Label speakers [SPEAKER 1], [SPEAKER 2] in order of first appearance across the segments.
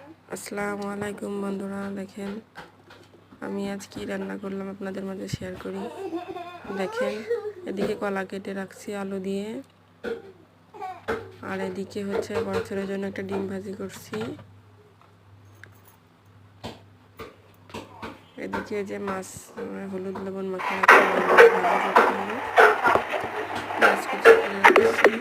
[SPEAKER 1] আসসালামু আলাইকুম বন্ধুরা, দেখেন আমি আজ কি রান্না করলাম আপনাদের মাঝে শেয়ার করি। দেখেন, এদিকে কলা কেটে রাখছি আলু দিয়ে, আর এদিকে হচ্ছে বড় ছেলের জন্য একটা ডিম ভাজি করছি। এদিকে যে মাছ হলুদ লবণ মাখা মাছ কুচি করে রাখছি।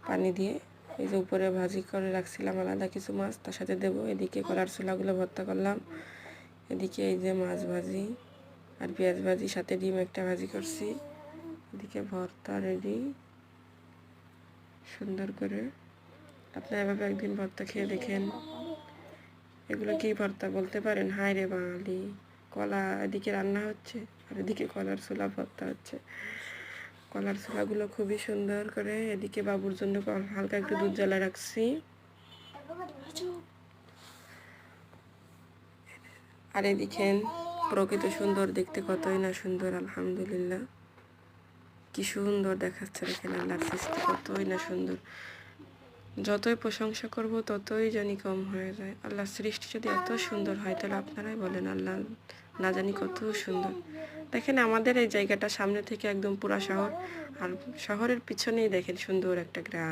[SPEAKER 1] পানি দিয়ে এই যে উপরে ভাজি করে রাখছিলাম আলাদা কিছু মাছ, তার সাথে দেবো। এদিকে কলার ছোলাগুলো ভর্তা করলাম, এদিকে এই যে মাছ ভাজি আর পেঁয়াজ ভাজি, সাথে ডিম একটা ভাজি করছি। এদিকে ভর্তা রেডি সুন্দর করে। আপনারা এভাবে একদিন ভর্তা খেয়ে দেখেন। এগুলো কি ভর্তা বলতে পারেন? হায় রে বাঙালি! কলা এদিকে রান্না হচ্ছে আর এদিকে কলার ছোলা ভর্তা হচ্ছে। কলার ছোলাগুলো খুবই সুন্দর করে, এদিকে বাবুর জন্য হালকা একটু দুধ জ্বালা রাখছি। আর এদিকে প্রকৃত সুন্দর দেখতে, কতই না সুন্দর। আলহামদুলিল্লাহ, কি সুন্দর দেখাচ্ছে দেখেন। আল্লাহর সৃষ্টি কতই না সুন্দর। যতই প্রশংসা করব ততই জানি কম হয়ে যায়। আল্লাহর সৃষ্টি যদি এত সুন্দর হয়, তাহলে আপনারাই বলেন আল্লাহ না জানি কত সুন্দর। দেখেন আমাদের এই জায়গাটা সামনে থেকে একদম পুরা শহর, আর শহরের পিছনেই দেখেন সুন্দর একটা গ্রাম।